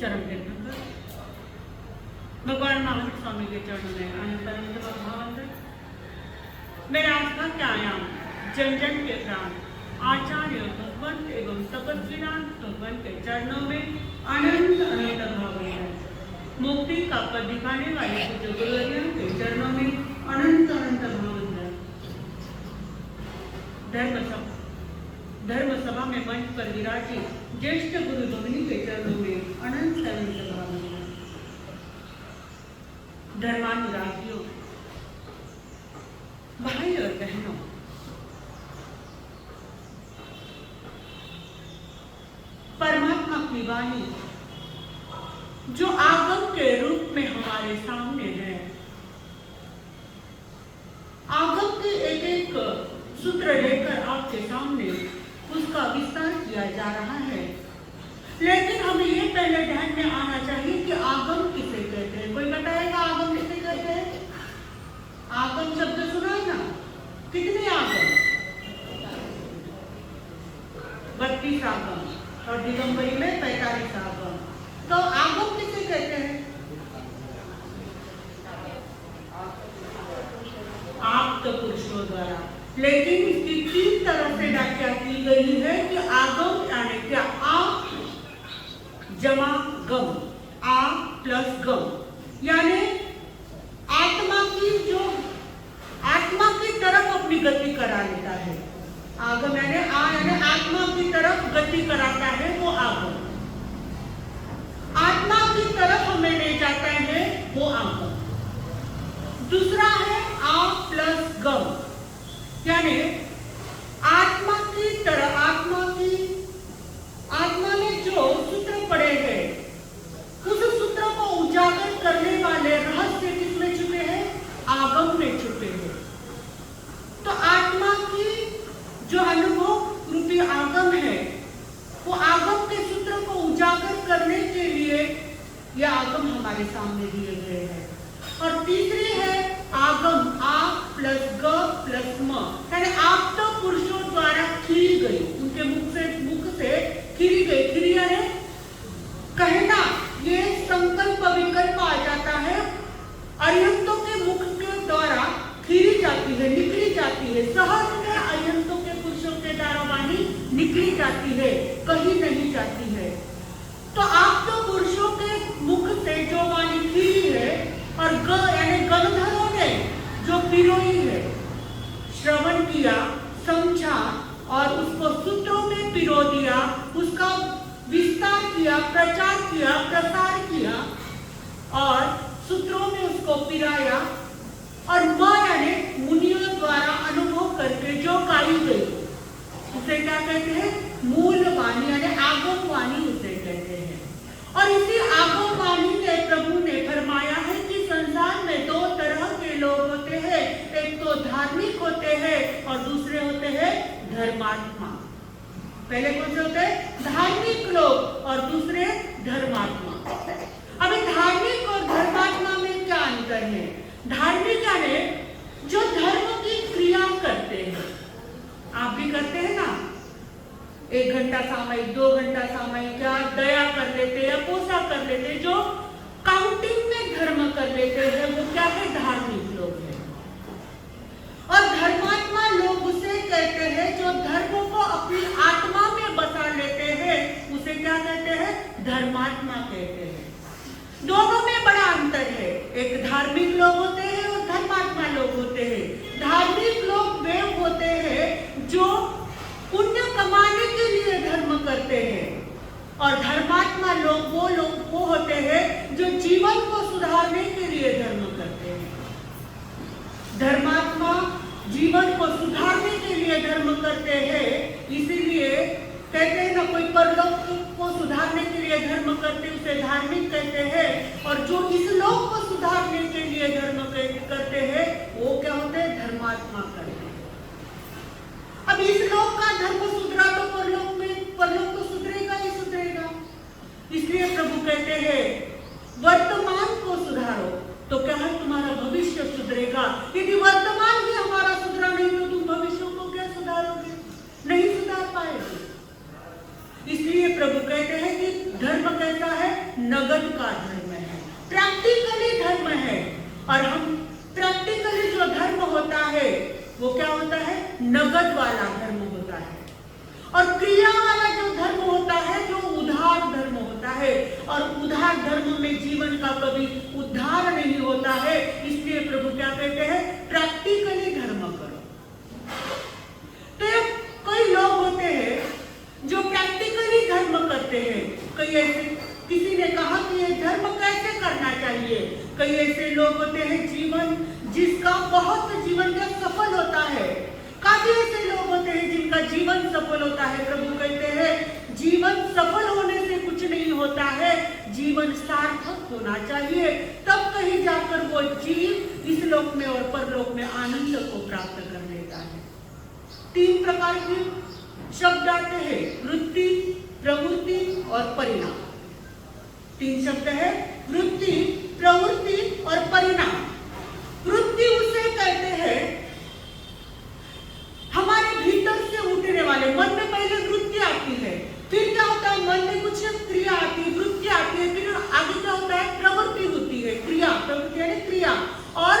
चरण कीर्तन कर। भगवान महावीर स्वामी के चरणों में अनंत भावांतर। मेरा आस्था त्यायाम जन जन के प्राण आचार्य भगवंत एवं तपस्विनाथ भगवान के चरणों में अनंत अनंत भावांतर। मुक्ति का पद दिखाने वाले जो गुरुजन के चरणों में अनंत अनंत भावांतर। धर्म सभा में मंच पर विराजी ज्येष्ठ गुरु भगनी के चरणों में अनंत अनंत भावांतर। धर्मानुरागियों, भाई और बहनों, परमात्मा की वाणी जो आगम के रूप में हमारे सामने है, आगम के एक एक सूत्र लेकर आपके सामने उसका विस्तार किया जा रहा है। लेकिन हमें ये पहले ध्यान में आना चाहिए कि आगम किसे कहते हैं। कोई बताएगा आगम किसे कहते हैं? आगम शब्द सुना है ना? कितने आगम? 32 आगम और दिगंबरी में 45 आगम। तो आगम किसे कहते हैं? आप तो पुरुषों द्वारा। लेकिन इसकी 3 तरह से व्याख्या की गई है कि आगम यानी क्या? आप जमा गम, आ प्लस गम, यानी आत्मा की तरफ अपनी गति करा लेता है। आगम यानी आत्मा की तरफ गति कराता है, वो आगम। आत्मा की तरफ हमें ले जाता है, वो आगम। दूसरा है आ प्लस गम, यानी आत्मा की तरफ आत्मा ने जो सूत्र पढ़े हैं, उस सूत्र को उजागर करने वाले रहस्य किसमें छुपे हैं? आगम में छुपे हैं। तो आत्मा की जो अनुभव रूपी आगम है, वो आगम के सूत्र को उजागर करने के लिए यह आगम हमारे सामने दिए गए हैं। और तीसरी है आगम आ प्लस ग प्लस म, यानी आप तो पुरुषों द्वारा खीरी गई, उनके मुख से खीरी गई। खीरी यानी कहना, ये संकल्प विकल्प आ जाता है। अरिहंतों के मुख के द्वारा खीरी जाती है, निकली जाती है। सहज में अरिहंतों के पुरुषों के द्वारा वाणी निकली जाती है, कहीं नहीं जाती है। तो आप तो पुरुषों के मुख से जो वाणी खीरी है, और ग यानी गणधरों ने जो पिरोई है, श्रवण किया, समझा और उसको सूत्रों में पिरो दिया, उसका विस्तार किया, प्रचार किया, प्रसार किया और सूत्रों में उसको पिराया। और म यानी मुनियों द्वारा अनुभव करके जो गाई गई, उसे क्या कहते हैं? मूल वाणी यानी आगम वाणी उसे कहते हैं। और इसी आगम वाणी ने प्रभु ने फरमाया है कि संसार में 2 तरह के लोग होते हैं, एक तो धार्मिक होते हैं और दूसरे होते हैं धर्मात्मा। पहले कौन से होते हैं? धार्मिक लोग और दूसरे धर्मात्मा। अभी धार्मिक और धर्मात्मा में क्या अंतर है? धार्मिक यानी जो धर्म की क्रिया करते हैं, आप भी करते हैं ना? 1 घंटा सामयिक, 2 घंटा सामयिक, या दया कर लेते या पोसा कर लेते, जो काउंटिंग में धर्म कर लेते हैं, वो क्या है? धार्मिक लोग हैं। और धर्मात्मा लोग उसे कहते हैं जो धर्म को अपनी आत्मा में बसा लेते हैं, उसे क्या कहते हैं? धर्मात्मा कहते हैं। दोनों में बड़ा अंतर है। एक धार्मिक लोग होते हैं और धर्मात्मा लोग होते हैं। धार्मिक लोग वे होते हैं जो पुण्य कमाने के लिए धर्म करते हैं, और धर्मात्मा लोग वो होते हैं जो जीवन को सुधारने के लिए धर्म करते हैं। धर्मात्मा जीवन को सुधारने के लिए धर्म करते हैं, इसीलिए कहते हैं ना, कोई परलोक को सुधारने के लिए धर्म करते उसे धार्मिक कहते हैं, और जो इस लोक को सुधारने के लिए धर्म करते हैं, वो क्या होते हैं? धर्मात्मा करते हैं। अब इस लोक का धर्म सुधरा तो परलोक तो सुधरेगा ही सुधरेगा। इसलिए प्रभु कहते हैं वर्तमान को सुधारो तो क्या है? तुम्हारा भविष्य सुधरेगा। यदि वर्तमान ही हमारा सुधरा नहीं तो तुम भविष्य को क्या सुधारोगे? नहीं सुधार पाएगे। इसलिए प्रभु कहते हैं कि धर्म कैसा है? नगद का धर्म है, प्रैक्टिकली धर्म है। और हम प्रैक्टिकली जो धर्म होता है वो क्या होता है? नगद वाला धर्म होता है। और क्रिया वाला जो धर्म होता है जो उधार धर्म होता है, और उधार धर्म में जीवन का कभी उद्धार नहीं होता है। इसलिए प्रभु क्या कहते हैं? प्रैक्टिकली धर्म करो। तो कई लोग होते हैं जो प्रैक्टिकली धर्म करते हैं। कई ऐसे, किसी ने कहा कि ये धर्म कैसे करना चाहिए। कई ऐसे लोग होते हैं जीवन जिसका बहुत जीवन का सफल होता है। काफी ऐसे लोग होते हैं जिनका जीवन सफल होता है। प्रभु कहते हैं जीवन सफल होने से कुछ नहीं होता है, जीवन सार्थक होना चाहिए, तब कहीं जाकर वो जीव इस लोक में और परलोक में आनंद को प्राप्त कर लेता है। 3 प्रकार के शब्द आते हैं, वृत्ति, प्रवृत्ति और परिणाम। 3 शब्द है, वृत्ति, प्रवृत्ति और परिणाम। वृत्ति उसे कहते हैं हमारे भीतर से उठने वाले, मन में पहले वृत्ति आती है, फिर क्या होता है? मन में कुछ क्रिया आती है, वृत्ति आती है, फिर आगे क्या होता है? प्रवृत्ति होती है, क्रिया, प्रवृत्ति यानी क्रिया, और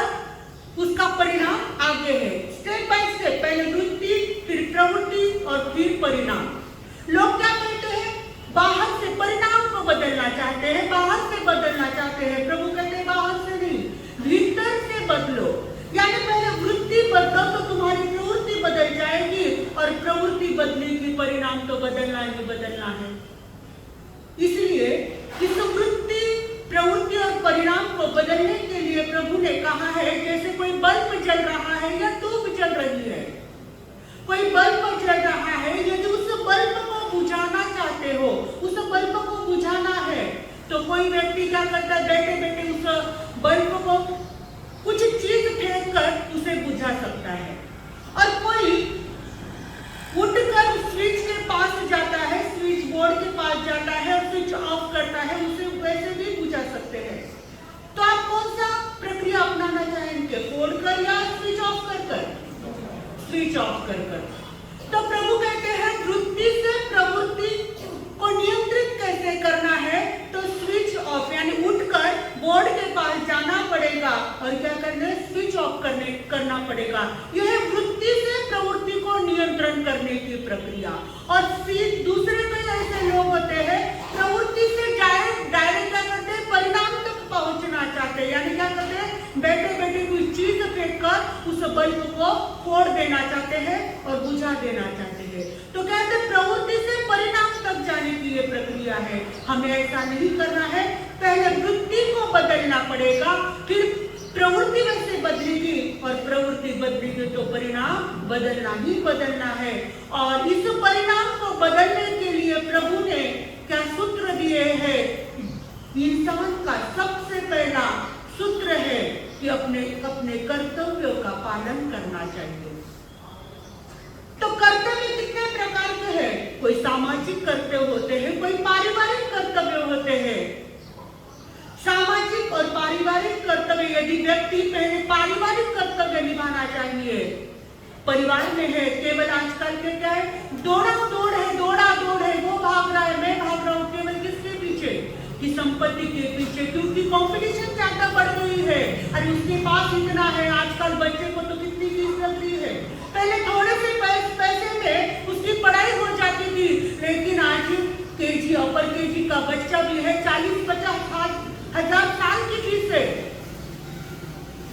उसका परिणाम आगे है। स्टेप बाय स्टेप, पहले वृत्ति, फिर प्रवृत्ति और फिर परिणाम। लोग क्या कहते हैं? बाहर से परिणाम को बदलना चाहते हैं, बाहर से बदलना चाहते हैं। प्रभु कहते हैं बाहर से नहीं, भीतर से बदलो। यानी पहले वृत्ति बदलो तो तुम्हारी प्रवृत्ति बदल जाएगी, और प्रवृत्ति बदलेगी, परिणाम तो बदलना ही बदलना है। इसलिए इस वृत्ति, प्रवृत्ति और परिणाम को बदलने के लिए प्रभु ने कहा है, जैसे कोई बल्ब जल रहा है या ट्यूब जल रही है, कोई बल्ब जल रहा है, यदि उस बल्ब को बुझाना चाहते हो, उस बल्ब को बुझाना है, तो कोई व्यक्ति क्या करता है? बैठे बैठे उस बल्ब को कुछ चीज फेंक कर उसे बुझा सकता है। और कोई उठकर स्विच के पास जाता है, स्विच बोर्ड के पास जाता है और स्विच ऑफ करता है, उसे वैसे भी बुझा सकते हैं। तो आप कौन सा प्रक्रिया अपनाना चाहेंगे? फोड़कर या स्विच ऑफ कर? स्विच ऑफ कर। तो प्रभु कहते हैं वृत्ति से प्रवृत्ति को नियंत्रित कैसे करना है? तो स्विच ऑफ यानी उठकर बोर्ड के पास जाना पड़ेगा और क्या करना है? स्विच ऑफ करना पड़ेगा। यह वृत्ति से प्रवृत्ति को नियंत्रण करने की प्रक्रिया। और फिर दूसरे कई ऐसे लोग होते हैं प्रवृत्ति से डायरेक्ट क्या करते हैं? परिणाम तक पहुंचना चाहते हैं। यानी क्या करते हैं? बैठे बैठे कोई चीज फेंक कर उस बल्ब को फोड़ देना चाहते हैं और बुझा देना चाहते हैं। तो कहते हैं प्रवृत्ति से परिणाम तक जाने की ये प्रक्रिया है। हमें ऐसा नहीं करना है, पहले वृत्ति को बदलना पड़ेगा, फिर प्रवृत्ति वैसे बदलेगी और प्रवृत्ति बदलेगी तो परिणाम बदलना ही बदलना है। और इस परिणाम को बदलने के लिए प्रभु ने क्या सूत्र दिए हैं? इंसान का सबसे पहला सूत्र है कि अपने कर्तव्यों का पालन करना चाहिए। तो कर्तव्य कितने प्रकार के हैं? कोई सामाजिक कर्तव्य होते हैं, कोई पारिवारिक कर्तव्य होते हैं। सामाजिक और पारिवारिक कर्तव्य, यदि व्यक्ति पहले पारिवारिक कर्तव्य निभाना चाहिए, परिवार में है, केवल आजकल के क्या है? दौड़ा दौड़ है, वो भाग रहा है, मैं भाग रहा हूँ, केवल किसके पीछे? कि संपत्ति के पीछे, क्योंकि कंपटीशन ज्यादा बढ़ गई है। अरे उसके पास इतना है, आजकल बच्चे को तो कितनी फीस लग रही है। पहले थोड़े से पैसे में उसकी पढ़ाई हो जाती थी, लेकिन आज केजी, अपर केजी का बच्चा भी है 40-50 हजार साल की फीस है।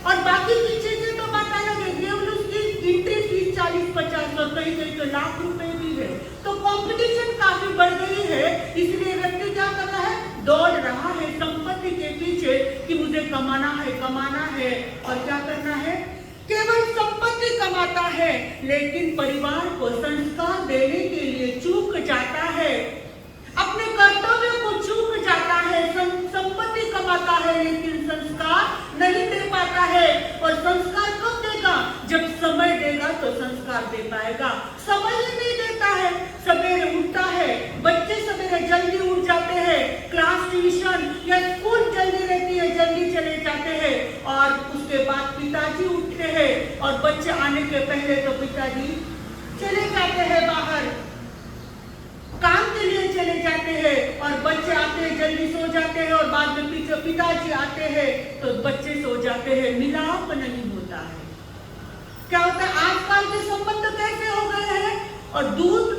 और बाकी की चीजें तो बात अलग है, केवल उसकी एंट्री फीस 40-50 और कहीं तो लाख रुपए भी है। तो कंपटीशन काफी बढ़ गई है, इसलिए व्यक्ति क्या कर रहा है? दौड़ रहा है संपत्ति के पीछे कि मुझे कमाना है और क्या करना है? केवल संपत्ति कमाता है, लेकिन परिवार को संस्कार देने के लिए चूक जाता है, अपने कर्तव्य को चूक जाता है। संपत्ति कमाता है लेकिन संस्कार नहीं दे पाता है। और संस्कार कब देगा? जब समय देगा तो संस्कार दे पाएगा। समय ही नहीं देता है। सवेरे उठता है, बच्चे सवेरे जल्दी उठ जाते हैं, क्लास, ट्यूशन या स्कूल जल्दी रहती है, जल्दी चले जाते हैं, और उसके बाद पिताजी उठते हैं और बच्चे आने के पहले तो पिताजी चले जाते हैं बाहर, काम के लिए चले जाते हैं, और बच्चे आते हैं जल्दी सो जाते हैं और बाद में पिताजी आते हैं तो बच्चे सो जाते हैं, मिलाप नहीं होता है। क्या होता है, आजकल के संबंध कैसे हो गए हैं, और दूध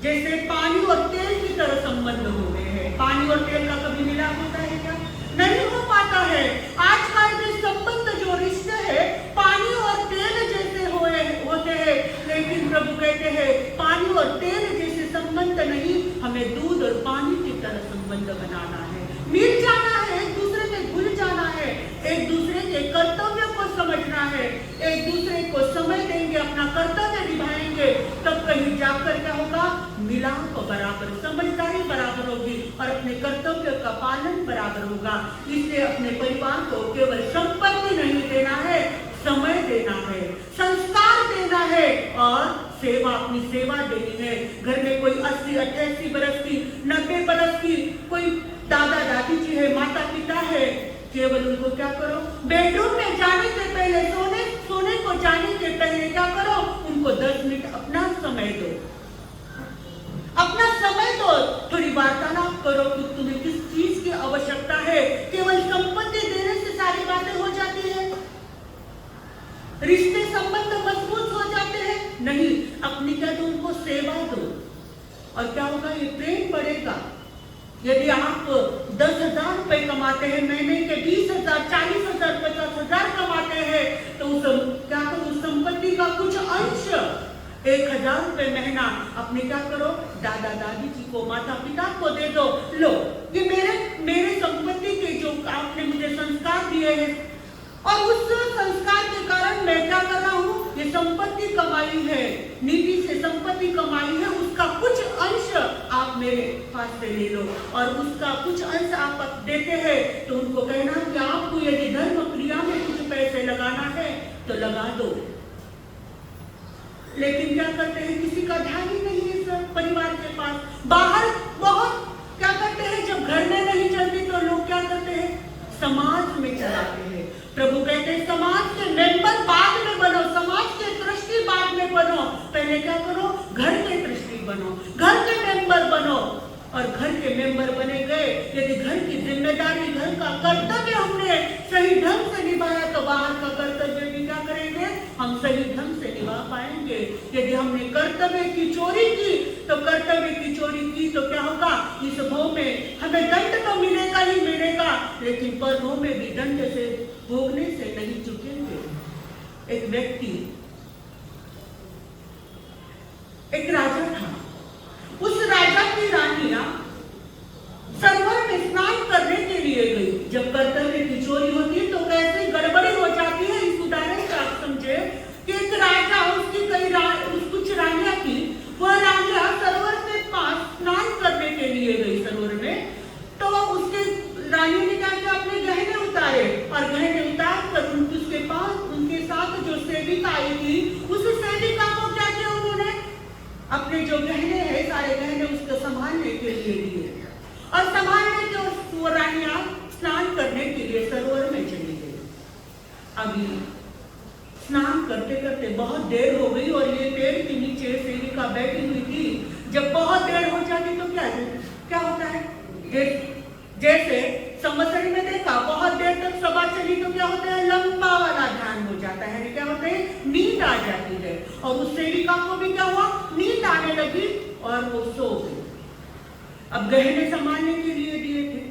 जैसे पानी और तेल की तरह संबंध हो गए हैं। पानी और तेल का कभी मिलाप होता है क्या? नहीं हो पाता है। आजकल के संबंध जो रिश्ते हैं पानी और तेल जैसे होते हैं, लेकिन प्रभु कहते हैं पानी और तेल जैसे संबंध नहीं, हमें दूध और पानी की तरह संबंध बनाना है। मिल जाना है, एक दूसरे से घुल जाना है, एक दूसरे के कर्तव्य को समझना है, एक दूसरे को समय देंगे, अपना कर्तव्य निभाएंगे, तब कहीं जाकर क्या होगा, मिलाप बराबर, समझदारी बराबर होगी और अपने कर्तव्य का पालन बराबर होगा। इसलिए अपने परिवार को केवल संपत्ति नहीं देना है, समय देना है, संस्कार देना है और सेवा, अपनी सेवा देनी है। घर में कोई 80, 88 बरस की, 90 बरस की कोई दादा दादी जी है, माता पिता है, केवल उनको क्या करो, बेडरूम में जाने से पहले, सोने को जाने के पहले क्या करो, उनको 10 मिनट अपना समय दो, अपना समय दो, थोड़ी वार्तालाप करो कि तुम्हें किस चीज की आवश्यकता है। केवल संपत्ति देने से सारी बातें हो जाती है, रिश्ते संबंध मजबूत हो जाते हैं? नहीं, अपनी क्या दो, उनको सेवा दो और क्या होगा, ये प्रेम बढ़ेगा। यदि आप 10,000 रुपए कमाते हैं, महीने के 20,000, 40,000, 50,000 कमाते हैं, तो उस क्या करो, उस संपत्ति का कुछ अंश 1,000 रुपए महीना अपने क्या करो, दादा दादी जी को, माता पिता को दे दो। लो, ये मेरे संपत्ति के जो आपने मुझे संस्कार दिए हैं, और उस संस्कार के कारण मैं क्या कर रहा हूँ, ये संपत्ति कमाई है, नीति से संपत्ति कमाई है, उसका कुछ अंश आप मेरे पास से ले लो, और उसका कुछ अंश आप देते हैं तो उनको कहना कि आपको यदि धर्म क्रिया में कुछ पैसे लगाना है तो लगा दो। लेकिन क्या करते हैं, किसी का ध्यान ही नहीं है सर, परिवार के पास, बाहर बहुत क्या करते हैं, जब घर में नहीं चलती तो लोग क्या करते हैं, समाज में चलाते हैं। प्रभु कहते हैं समाज के मेंबर बाद में बनो, समाज के ट्रस्टी बाद में बनो, पहले क्या करो, घर के ट्रस्टी बनो, घर के मेंबर बनो। और घर के मेंबर बने गए, यदि घर की जिम्मेदारी, घर का कर्तव्य हमने सही ढंग से निभाया तो बाहर का कर्तव्य भी क्या करेंगे, हम सही ढंग से निभा पाएंगे। यदि हमने कर्तव्य की चोरी की तो कर्तव्य की चोरी की तो क्या होगा, इस भव में हमें दंड तो मिलेगा ही मिलेगा, लेकिन परभव में भी दंड से भोगने से नहीं चुकेंगे। एक व्यक्ति, एक राजा था, उस राजा की रानियां सरोवर में स्नान करने के लिए गई। जब कर्तव्य की चोरी होती है तो कैसे गड़बड़ी हो जाती है, इस उदाहरण से आप समझे कि एक राजा, उसकी कुछ रानियां थी, वह रानियां सरोवर के पास स्नान करने के लिए गई सरोवर में, तो उसके रानियों ने क्या किया, अपने गहने उतारे, और गहने उतार कर उसके पास, उनके साथ जो सेविका आई थी, उस सेविका को क्या किया, उन्होंने अपने जो गहने हैं, सारे गहने उसको संभालने के लिए दिए, और संभालने के वो रानियां स्नान करने के लिए सरोवर में चली गई। अभी स्नान करते करते बहुत देर हो गई, और ये पेड़ के नीचे सेविका बैठी हुई थी। जब बहुत देर हो जाती तो क्या होता है, जैसे संवत्सरी में देखा, बहुत देर तक सभा चली तो क्या होता है, लंबा वाला ध्यान हो जाता है, क्या होता है, नींद आ जाती है। और उस सेविका को भी क्या हुआ, नींद आने लगी और वो सो गई। अब गहने संभालने के लिए दिए थे,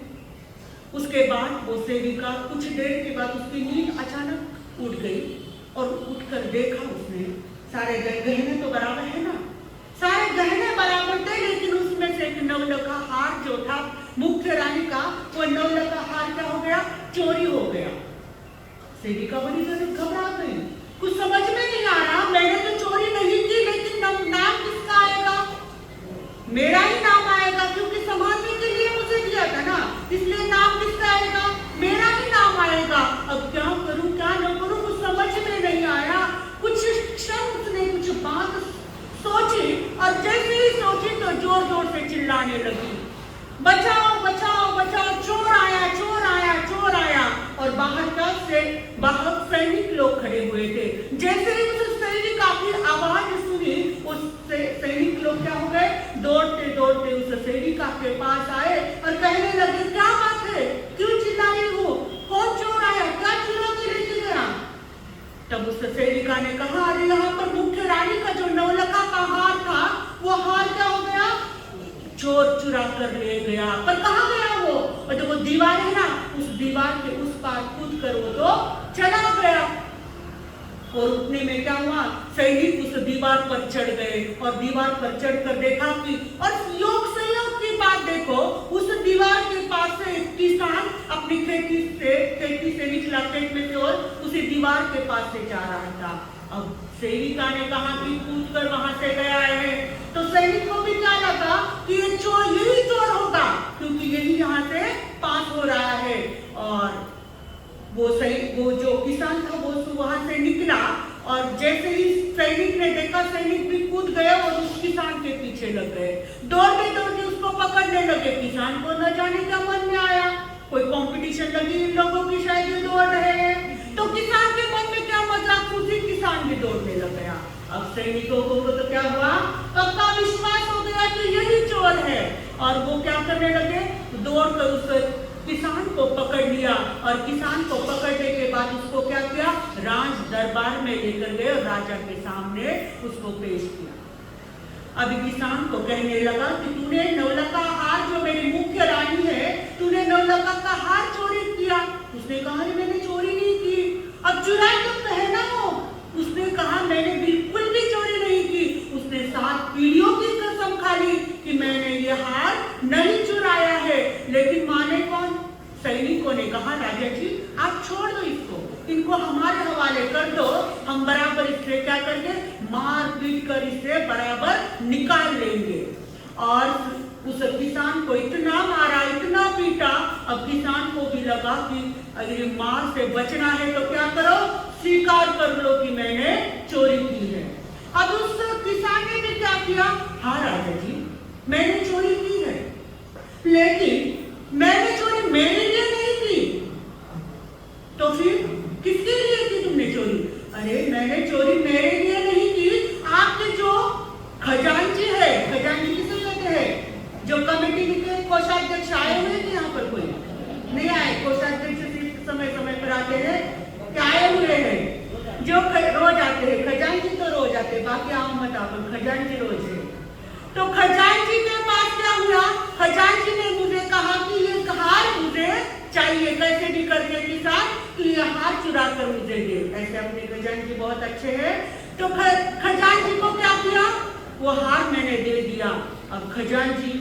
उसके बाद वो सेविका कुछ देर के बाद उसकी नींद अचानक उठ गई, और उठकर देखा उसने, सारे गहने तो बराबर है ना, सारे गहने बराबर थे, लेकिन उसमें से एक नवलखा हार जो था मुख्य रानी का, वो नवलखा हार क्या हो गया, चोरी हो गया। सेविका बड़ी घबरा गई, कुछ समझ में नहीं आ रहा, मैंने तो चोरी नहीं की, लेकिन नाम किसका आएगा, मेरा ही नाम आएगा, क्योंकि संभालने के लिए मुझे दिया था ना, इसलिए नाम किसका आएगा, मेरा ही नाम आएगा। अब क्या करूं क्या न करूं, कुछ समझ में नहीं आया। कुछ क्षण उसने कुछ बात सोची, और जैसे ही सोची तो जोर जोर से चिल्लाने लगी, बचाओ बचाओ बचाओ, चोर आया चोर आया चोर आया। और बाहर सैनिक लोग खड़े हुए थे। जैसे ही उस सैनिका की आवाज सुनी, उस सैनिक लोग क्या हो गए, दौड़ते दौड़ते उस सैनिका के पास आए और कहने लगे, क्या बात है, क्यों गया, पर कहाँ गया वो? और जो वो दीवार है ना, उस दीवार के उस पार कूद कर वो तो चला गया। और उठने में क्या हुआ, सैनिक उस दीवार पर चढ़ गए और दीवार पर चढ़कर देखा कि, और योग संयोग की बात देखो, उस दीवार के पास से एक किसान अपनी खेती से निकला, खेत में से, और उसी दीवार के पास से जा रहा था। अब सैनिका ने कहा कि कूद कर वहां से गया है, तो सैनिक को भी क्या लगा कि ये चोर, यही चोर होगा, क्योंकि यही यहाँ से पास हो रहा है। और वो जो किसान था वो वहां से निकला, और जैसे ही सैनिक ने देखा, सैनिक भी कूद गया और उस किसान के पीछे लग गए, दौड़ते दौड़ते उसको पकड़ने लगे। किसान को न जाने क्या मन में आया, कोई कंपटीशन लगी इन लोगों की, शायद ये दौड़ रहे हैं, तो किसान के मन में क्या मजाक, खुशी किसान भी दौड़ने लग गया। अब सैनिकों को तो क्या हुआ, पक्का विश्वास हो गया कि यही चोर है, और वो क्या करने लगे, दौड़कर उस किसान को पकड़ लिया, और किसान को पकड़ने के बाद उसको क्या किया, राज दरबार में लेकर गए और राजा के सामने उसको पेश किया। अभी किसान को कहने लगा कि तूने नवलखा हार, जो मेरी मुख्य रानी है, तूने नवलखा का हार चोरी किया। उसने कहा मैंने चोरी नहीं की। अब चुराई तो पहना हो। उसने कहा मैंने बिल्कुल भी चोरी नहीं की। उसने 7 पीढ़ियों की कसम खा ली कि मैंने ये हार नहीं चुराया है। लेकिन माने कौन? सैनिकों ने कहा राजा जी आप छोड़ दो इसको, इनको हमारे हवाले कर दो, हम बराबर इससे क्या करेंगे, मार पीट कर इससे बराबर निकाल लेंगे। और उस किसान को इतना मारा, इतना पीटा, अब किसान को भी लगा कि अगर मार से बचना है तो क्या करो, स्वीकार कर लो कि मैंने चोरी की है। अब उस किसान ने भी क्या किया, हाँ राजा जी मैंने चोरी की है, लेकिन मैंने चोरी मेरे लिए नहीं की। तो फिर किसके लिए की तुमने चोरी? अरे मैंने चोरी मेरे लिए नहीं की, आपके जो खजांची है, खजांची किसे कहते हैं, जो कमेटी के कोषाध्यक्ष आए हुए थे, यहाँ पर कोई नहीं आए, कोषाध्यक्ष समय समय पर आते हैं, क्या आए हुए हैं, जो रोज आते हैं, खजांची तो रोज आते हैं, बाकी आओ मत आप, खजांची रोज है। तो खजांची के पास क्या हुआ, खजांची ने मुझे कहा कि ये हार मुझे चाहिए, कैसे भी करके किसान कि ये हार चुरा कर मुझे दे। ऐसे अपने खजांची बहुत अच्छे हैं। तो खजांची को क्या किया, वो हार मैंने दे दिया। अब खजांची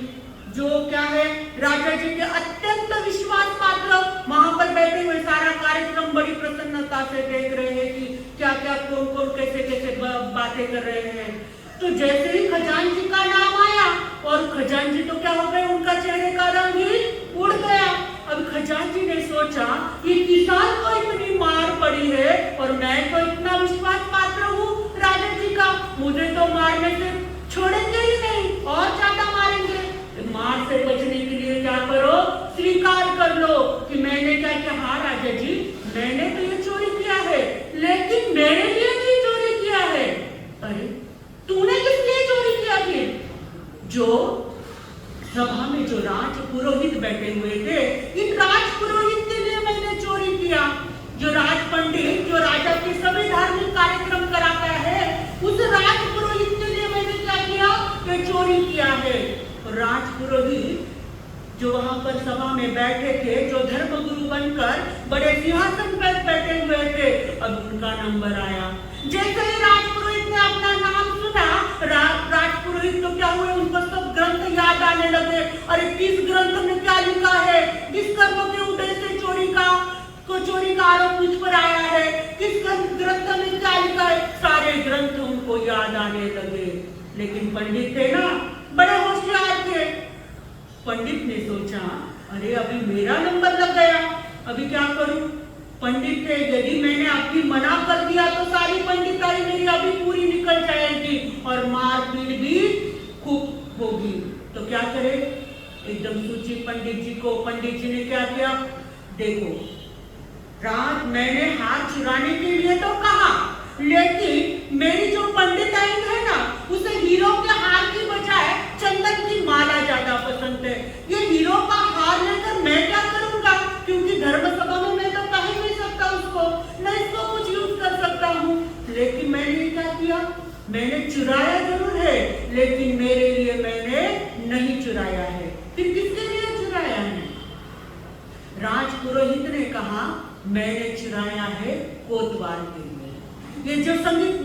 जो क्या है, राजा जी के अत्यंत विश्वास पात्र, वहां पर बैठे हुए सारा कार्यक्रम बड़ी प्रसन्नता से देख रहे हैं कि क्या क्या कौन कौन कैसे कैसे बातें कर रहे हैं। तो जैसे ही खजांची का नाम आया, और खजांची तो क्या हो गए, उनका चेहरे का रंग ही उड़ गया। अब खजांची ने सोचा कि किसान को इतनी मार पड़ी है और मैं तो इतना विश्वास पात्र हूँ राजा जी का, मुझे तो मारने से छोड़ेंगे ही नहीं और ज्यादा मारेंगे। मार से बचने के लिए क्या करो, स्वीकार कर लो कि मैंने क्या किया, हाँ राजा जी मैंने तो ये चोरी किया है, लेकिन मेरे लिए नहीं चोरी किया है। अरे तूने किस लिए चोरी किया फिर? जो सभा में जो राज पुरोहित बैठे हुए थे, इन राज पुरोहित के लिए मैंने चोरी किया। जो राज पंडित जो राजा के सभी धार्मिक कार्यक्रम कराता है, उस राज पुरोहित के लिए मैंने क्या किया, ये चोरी किया है। राज पुरोहित जो वहां पर सभा में बैठे थे, जो धर्मगुरु बनकर बड़े सिंहासन पर बैठे हुए थे, अब उनका नंबर आया। जैसे ही राजपुरोहित ने अपना नाम सुना, राजपुरोहित तो क्या हुए, उनको सब ग्रंथ याद आने लगे। अरे किस ग्रंथ में क्या लिखा है, किस कर्म के उदय से चोरी का आरोप मुझ पर आया है, किस ग्रंथ में क्या लिखा है, सारे ग्रंथ उनको याद आने लगे। लेकिन पंडित थे ना, बड़े होशियार थे। पंडित ने सोचा अरे अभी मेरा नंबर लग गया, अभी क्या करूं? पंडित थे, यदि मैंने अभी मना कर दिया तो सारी पंडिताई मेरी अभी पूरी निकल जाएगी और मारपीट भी खूब होगी। तो क्या करे? एकदम सूची पंडित जी को। पंडित जी ने क्या किया, देखो रात मैंने हाथ चुराने के लिए तो कहा, लेकिन मेरी जो पंडिताई है ना, उसे हीरो के हार की बजाय चंदन की माला ज्यादा पसंद है। ये हीरो का हार लेकर मैं क्या करूंगा, क्योंकि धर्म सभा में मैं तो कह ही नहीं सकता उसको, न इसको कुछ यूज कर सकता हूँ। लेकिन मैंने क्या किया, मैंने चुराया जरूर है, लेकिन मेरे लिए मैंने नहीं चुराया है। फिर किसके लिए मैंने चुराया है कोतवाल के लिए। ये जो संगीत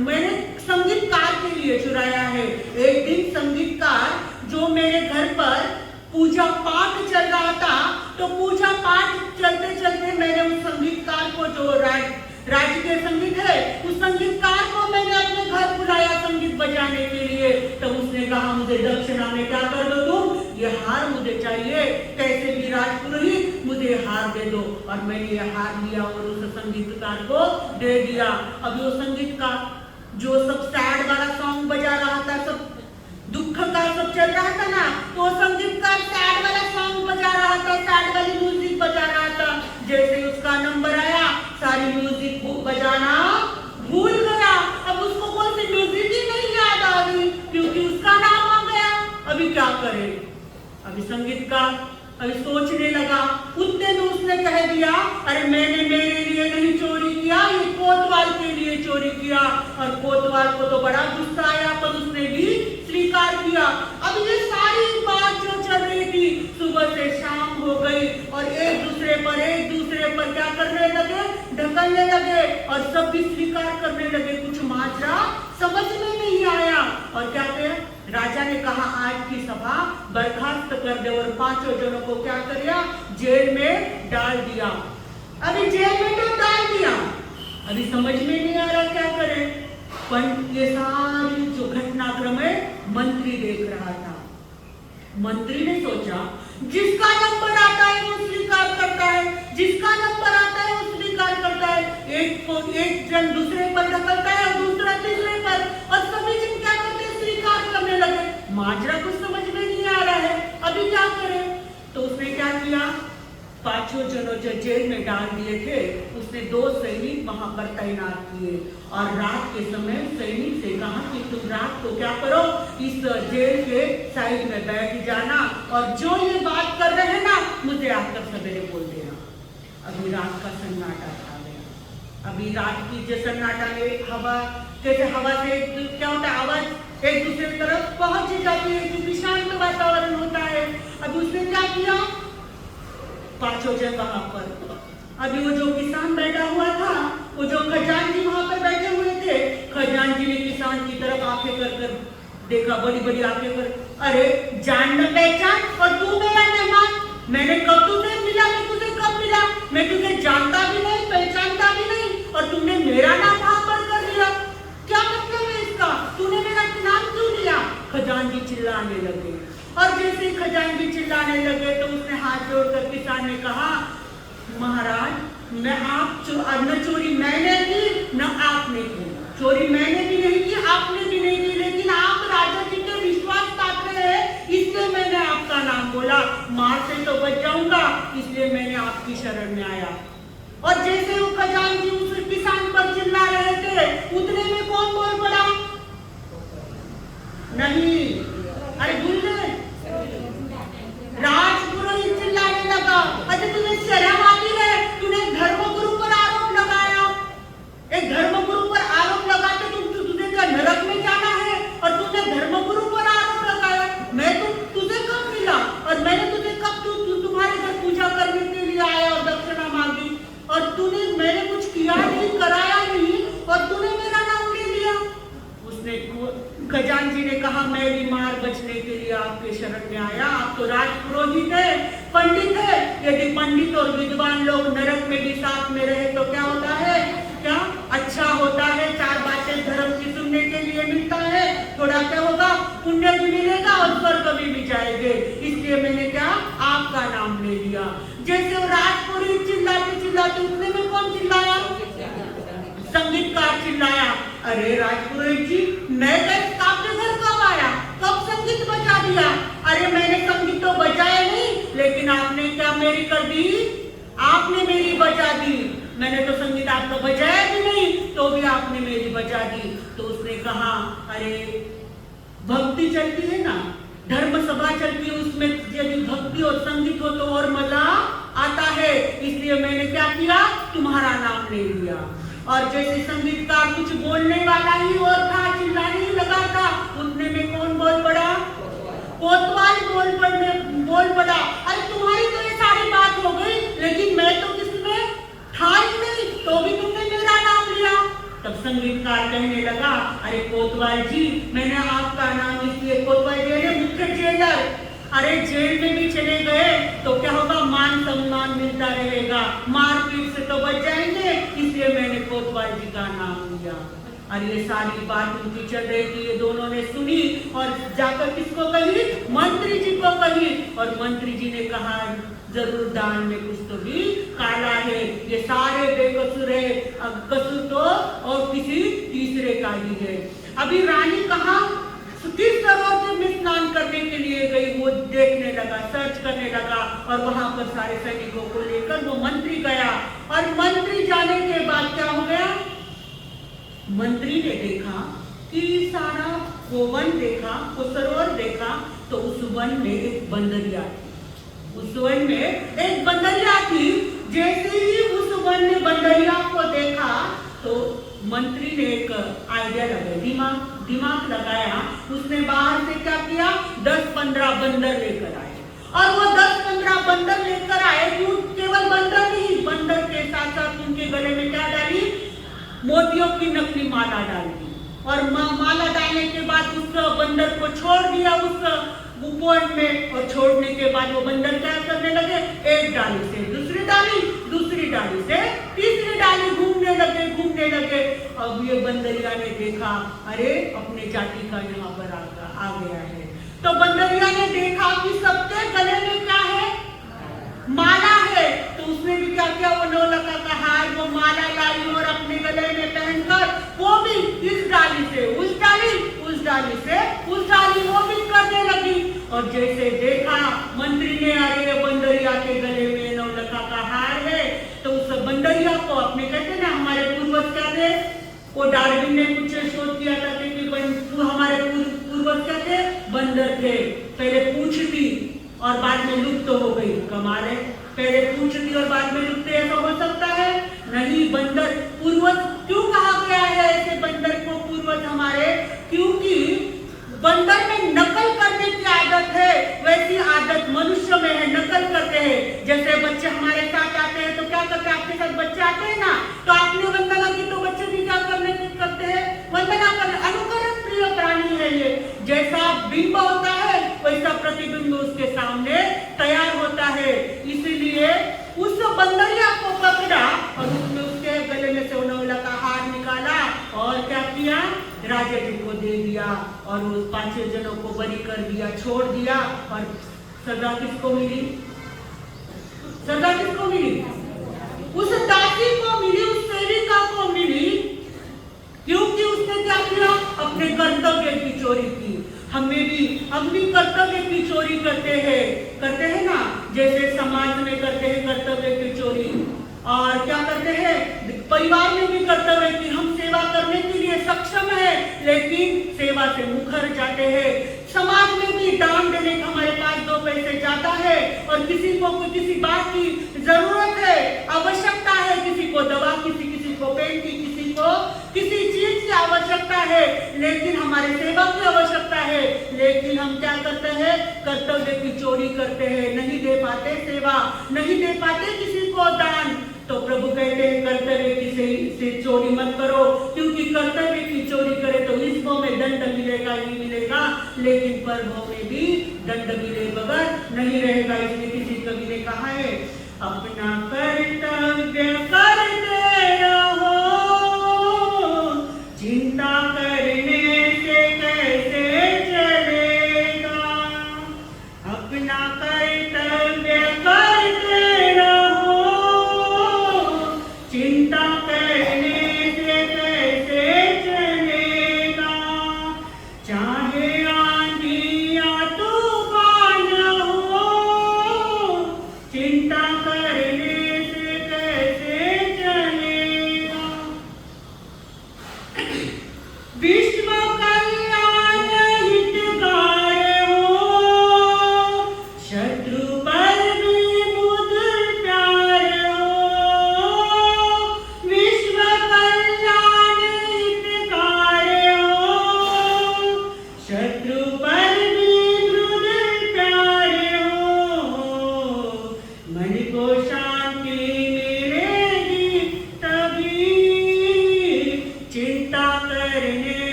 मैंने संगीतकार के लिए चुराया है। एक दिन संगीतकार जो मेरे घर पर पूजा पाठ चल रहा था, तो पूजा पाठ चलते चलते मैंने उस संगीतकार को, जो राजकीय संगीत है, उस संगीतकार को मैंने अपने घर बुलाया संगीत बजाने के लिए। तो उसने कहा मुझे दक्षिणा में क्या कर दो तुम, ये हार मुझे चाहिए, कैसे भी राजपुरोहित मुझे हार दे दो। और मैंने ये हार लिया और उस संगीतकार को दे दिया। अभी वो संगीतकार जो सब सैड वाला सॉन्ग बजा रहा था, सब दुख का सब चल रहा था ना, तो संगीतकार सैड वाला सॉन्ग बजा रहा था, सैड वाली म्यूजिक बजा रहा था। जैसे उसका नंबर आया, सारी म्यूजिक बजाना भूल गया। अब उसको कौन सी म्यूजिक ही नहीं याद आ गई, क्योंकि उसका नाम आ गया। अभी क्या करे? अभी संगीतकार अभी सोचने लगा। उतने में उसने कह दिया, अरे मैंने मेरे लिए नहीं चोरी किया, ये कोतवाल के लिए चोरी किया। और कोतवाल को तो बड़ा गुस्सा आया, पर उसने भी स्वीकार किया। अब ये सारी बात जो चल रही थी, सुबह से शाम हो गई और एक दूसरे पर क्या करने लगे, ढकलने लगे और सब भी स्वीकार करने लगे। कुछ माजरा समझ में नहीं आया। और क्या कहे, राजा ने कहा आज की सभा बर्खास्त कर दे और 5 जनों को क्या किया, जेल में डाल दिया। अभी जेल में तो डाल दिया, अभी समझ में नहीं आ रहा क्या करें। पर ये सारी जो घटनाक्रम है मंत्री देख रहा था। मंत्री ने सोचा जिसका नंबर आता है वो स्वीकार करता है, जिसका नंबर आता है वो स्वीकार करता है। एक जन दूसरे पर ढकलता है और दूसरा तीसरे पर, और सभी जन क्या करते हैं, स्वीकार करने लगे। माजरा कुछ समझ में नहीं आ रहा है, अभी क्या करें। तो उसने क्या किया, 5 जनों जो जेल में डाल दिए थे, उसने 2 सैनिक वहां पर तैनात किए और रात के समय सैनिक से कहा कि तुम रात को क्या करो, इस जेल के साइड में बैठ जाना और जो ये बात कर रहे हैं ना, मुझे आकर सवेरे बोल देना। अभी रात का सन्नाटा छा गया। अभी रात की जो सन्नाटा में हवा, जैसे हवा से क्या होता है, आवाज एक दूसरे की तरफ पहुंच जाती है, क्योंकि शांत वातावरण होता है। अब उसने क्या किया, 5 जन वहां पर, अभी वो जो किसान बैठा हुआ था, वो जो खजांची वहां पर बैठे हुए थे, खजांची ने किसान की तरफ आंखें कर देखा, बड़ी बड़ी आंखें कर, अरे जान न पहचान और तू मेरा मेहमान, मैंने कब तुझे मिला, मैं तुझे कब मिला, मैं तुझे जानता भी नहीं पहचानता भी नहीं और तुमने मेरा नाम वहां पर कर लिया, क्या मतलब है इसका, तूने मेरा नाम क्यों लिया। खजांची चिल्लाने लगे और जैसे खजांची चिल्लाने लगे तो उसने हाथ जोड़कर किसान ने कहा, महाराज मैं न चोरी मैंने की न आपने की, चोरी मैंने भी नहीं की आपने भी नहीं की, लेकिन आप राजा जी के विश्वास पात्र है, इसलिए मैंने आपका नाम बोला, मार से तो बच जाऊंगा इसलिए मैंने आपकी शरण में आया। और जैसे वो खजांची उस किसान पर चिल्ला रहे थे, उतने में कौन बोल पड़ा, नहीं अरे भूल गए, राजपुरोहित चिल्लाने लगा, अच्छा तुम्हें शर्म आती है, तूने धर्मगुरु पर आरोप लगाया, एक धर्मगुरु पर आरोप लगाते तुझे क्या नरक में जाना है, और तुमने धर्मगुरु पर आरोप लगाया। मैं तुझे कब मिला और मैंने तुझे कब तुम्हारे घर पूजा करने के लिए आया और दक्षिणा मांगी, और तूने मैंने कुछ किया नहीं, कराया नहीं और तूने मेरा नाम ले लिया। उसने खजांची ने कहा, मैं भी मार बचने के लिए आपके शरण में आया, आप तो राजपुरोहित है, पंडित है, यदि पंडित और विद्वान लोग नरक में भी साथ में रहे तो क्या होता है, क्या अच्छा होता है, 4 बातें धर्म की सुनने के लिए मिलता है, थोड़ा क्या होगा, पुण्य भी मिलेगा और स्वर्ग भी जाएंगे, इसलिए मैंने क्या आपका नाम ले लिया। जैसे वो राजपुरोहित चिल्लाते चिल्लाते, उतने में कौन चिल्लाया, संगीतकार चिल्लाया, अरे राजपुरोहित जी मैं आपके घर कब आया, कब संगीत बजा दिया, अरे मैंने संगीत तो बजाया नहीं, लेकिन आपने क्या मेरी कर दी, आपने मेरी बजा दी, मैंने तो संगीत आपका बजाया भी नहीं तो भी आपने मेरी बजा दी। तो उसने कहा, अरे भक्ति चलती है ना, धर्म सभा चलती है, उसमें यदि भक्ति और संगीत हो तो और मजा आता है, इसलिए मैंने क्या किया, तुम्हारा नाम ले लिया। और जैसे संगीतकार कुछ बोलने वाला ही और था, चिल्लाने ही लगा था, उतने में कौन बोल पड़ा, कोतवाल बोल पड़ा, अरे तुम्हारी तो ये सारी बात हो गई, लेकिन मैं तो किसमें संगीतकार कहने लगा, अरे कोतवाल जी, मैंने आपका नाम इसलिए, कोतवाल जी अरे मुख्य जेलर, अरे जेल में भी चले गए तो क्या होगा, मान सम्मान मिलता रहेगा, मारपीट से तो बच जाएंगे, इसलिए मैंने कोतवाल जी का नाम लिया। और ये सारी बात उनकी चल रही थी, ये दोनों ने सुनी और जाकर किसको कही, मंत्री जी को कही। और मंत्री जी ने कहा, जरूर दान में कुछ तो भी काला है, ये सारे बेकसूर है, कसूर तो और किसी तीसरे का ही है। अभी रानी कहाँ, किस सरोवर में स्नान करने के लिए गई, वो देखने लगा, सर्च करने लगा, और वहां पर सारे सैनिकों को लेकर वो मंत्री गया। और मंत्री जाने के बाद क्या हो गया, मंत्री ने देखा कि सारा वो वन देखा, वो सरोवर देखा, तो उस वन में एक बंदरिया थी। उस वन में एक बंदरिया थी। जैसे ही उस वन ने बंदरिया को देखा तो मंत्री ने एक आइडिया लगाया, दिमाग लगाया। उसने बाहर से क्या किया, 10-15 बंदर लेकर आए, और वो 10-15 बंदर लेकर आए। क्यों, केवल बंदर नहीं, बंदर के साथ साथ उनके गले में क्या डाली, मोतियों की नकली माला डाल दी। और माला डालने के बाद उस बंदर को छोड़ दिया उस उपवन में, और छोड़ने के बाद वो बंदर क्या करने लगे, एक डाली से दूसरी डाली, दूसरी डाली से तीसरी डाली, घूमने लगे। अब ये बंदरिया ने देखा, अरे अपने जाति का यहाँ पर आ गया है। तो बंदरिया ने देखा कि सबके गले में क्या है, माला है। तो उसने भी क्या किया, वो 9 लखा का हार, वो माला लाई और अपने गले में पहनकर वो भी इस डाली से उस डाली, उस डाली से उस डाली, वो भी करने लगी। और जैसे देखा मंत्री ने, अरे बंदरिया के गले में 9 लखा का हार है, तो उस बंदरिया को अपने, कहते ना हमारे पूर्वज क्या थे, वो डार्विन ने कुछ शोध किया था कि हमारे पूर्वज क्या थे, बंदर थे। पहले पूंछ थी और बाद में लुप्त हो गई, कमाल है, पहले पूंछ थी और बाद में लुप्त, ऐसा हो सकता है नहीं। बंदर पूर्वज क्यों कहा गया है ऐसे बंदर को पूर्वज हमारे, क्योंकि बंदर में नकल करने की आदत है, वैसी आदत मनुष्य में है, नकल करते हैं। जैसे बच्चे हमारे साथ आते हैं तो क्या करते हैं, आपके साथ बच्चे आते हैं ना, तो आपने वंदना की तो बच्चे भी क्या करते हैं, वंदना करने, अनुकरण प्रिय प्राणी है ये। जैसा बिंब होता है वैसा प्रतिबिंब उसके सामने तैयार होता है। इसीलिए उस बंदरिया को पकड़ा और उसमें उसके गले में से 9 लखा हार निकाला और क्या किया, राजा जी को दे दिया, और उस 5 जनों को बरी कर दिया, छोड़ दिया। और सजा किसको मिली, सजा किसको मिली, उस दासी को मिली, उस सेविका को मिली, क्योंकि उसने क्या किया, अपने कर्तव्य की चोरी की। हम भी कर्तव्य की चोरी करते हैं ना, जैसे समाज में करते हैं कर्तव्य की चोरी, और क्या करते हैं, परिवार में भी कर्तव्य की, हम सेवा करने के लिए सक्षम है लेकिन सेवा से मुखर जाते हैं। समाज में भी दान देने का हमारे पास 2 पैसे जाता है, और किसी को किसी बात की जरूरत है, आवश्यकता है, किसी को दवा, किसी को पेन की, किसी को किसी चीज की आवश्यकता है, लेकिन हमारे सेवा की आवश्यकता है, लेकिन हम क्या करते हैं, कर्तव्य की चोरी करते हैं, नहीं दे पाते सेवा, नहीं दे पाते किसी को दान। तो प्रभु कहते हैं कर्तव्य की से चोरी मत करो, क्योंकि कर्तव्य की चोरी करे तो इस भाव में दंड मिलेगा ही मिलेगा, लेकिन पर भाव में भी दंड मिले बगैर नहीं रहेगा। इसलिए किसी कवि ने कहा है, अपना कर्तव्य करते रहो, चिंता करने से कैसे चलेगा, अपना कर्तव्य करते रहो, चिंता करने से कैसे चलेगा, चाहे आंधी या तूफान हो, चिंता करने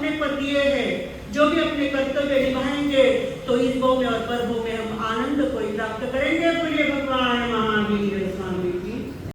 अपने पर दिए हैं, जो भी अपने कर्तव्य निभाएंगे तो इस भव में और पर भव में हम आनंद को प्राप्त करेंगे। बोलिए भगवान महावीर स्वामी।